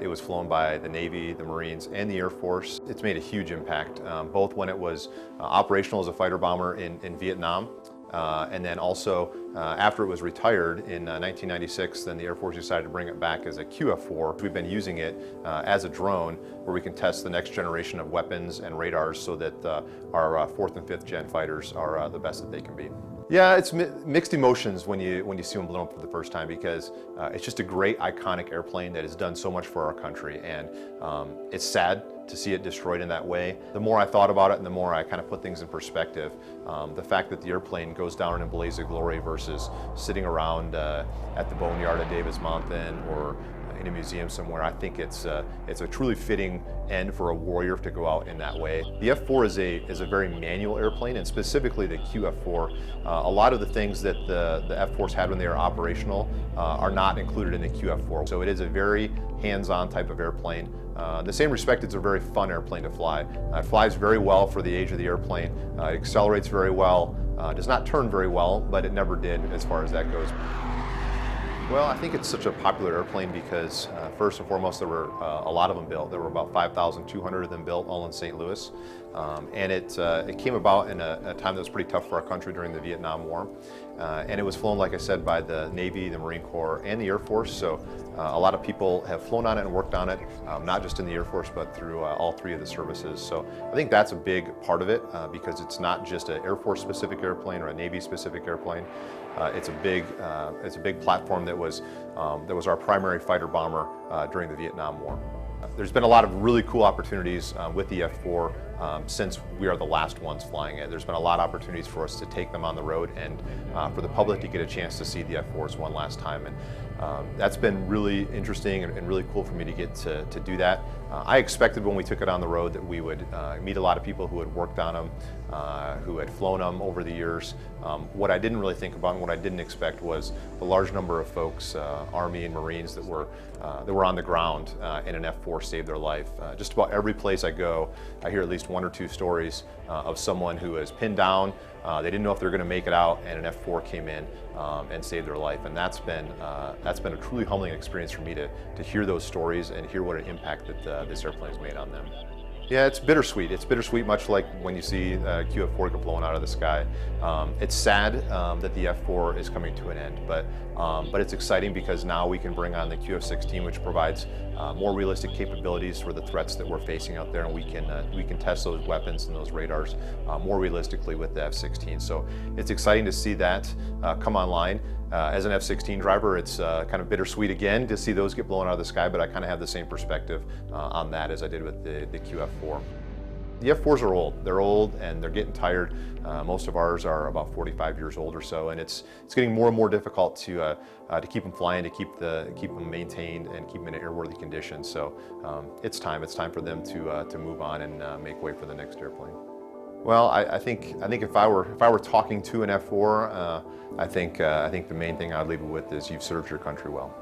It was flown by the Navy, the Marines, and the Air Force. It's made a huge impact, both when it was operational as a fighter bomber in Vietnam, and then also after it was retired in 1996, then the Air Force decided to bring it back as a QF-4. We've been using it as a drone where we can test the next generation of weapons and radars so that our 4th and 5th gen fighters are the best that they can be. Yeah, it's mixed emotions when you see them blown up for the first time, because it's just a great iconic airplane that has done so much for our country, and it's sad to see it destroyed in that way. The more I thought about it and the more I kind of put things in perspective, the fact that the airplane goes down in a blaze of glory versus sitting around at the boneyard at Davis Mountain or in a museum somewhere, I think it's a truly fitting end for a warrior to go out in that way. The F-4 is a very manual airplane, and specifically the QF-4. A lot of the things that the F-4s had when they were operational are not included in the QF-4. So it is a very hands-on type of airplane. In the same respect, it's a very fun airplane to fly. It flies very well for the age of the airplane. It accelerates very well. Does not turn very well, but it never did as far as that goes. Well, I think it's such a popular airplane because first and foremost, there were a lot of them built. There were about 5,200 of them built, all in St. Louis. And it came about in a time that was pretty tough for our country during the Vietnam War. And it was flown, like I said, by the Navy, the Marine Corps, and the Air Force. So a lot of people have flown on it and worked on it, not just in the Air Force, but through all three of the services. So I think that's a big part of it because it's not just an Air Force specific airplane or a Navy specific airplane. It's a big platform that was our primary fighter bomber during the Vietnam War. There's been a lot of really cool opportunities with the F-4 since we are the last ones flying it. There's been a lot of opportunities for us to take them on the road and for the public to get a chance to see the F-4s one last time. And that's been really interesting and really cool for me to get to do that. I expected when we took it on the road that we would meet a lot of people who had worked on them, who had flown them over the years. What I didn't really think about and what I didn't expect was the large number of folks, Army and Marines, that were on the ground in an F-4 saved their life. Just about every place I go, I hear at least one or two stories of someone who is pinned down. They didn't know if they were going to make it out, and an F-4 came in and saved their life. And that's been a truly humbling experience for me to hear those stories and hear what an impact that this airplane has made on them. Yeah, it's bittersweet. It's bittersweet, much like when you see QF-4 get blown out of the sky. It's sad that the F-4 is coming to an end, but it's exciting because now we can bring on the QF-16, which provides more realistic capabilities for the threats that we're facing out there, and we can test those weapons and those radars more realistically with the F-16. So it's exciting to see that come online. As an F-16 driver, it's kind of bittersweet again to see those get blown out of the sky, but I kind of have the same perspective on that as I did with the QF-4. The F-4s are old. They're old and they're getting tired. Most of ours are about 45 years old or so, and it's getting more and more difficult to keep them flying, to keep them maintained and keep them in airworthy conditions. So it's time for them to move on and make way for the next airplane. Well, I think if I were talking to an F-4, I think the main thing I'd leave it with is you've served your country well.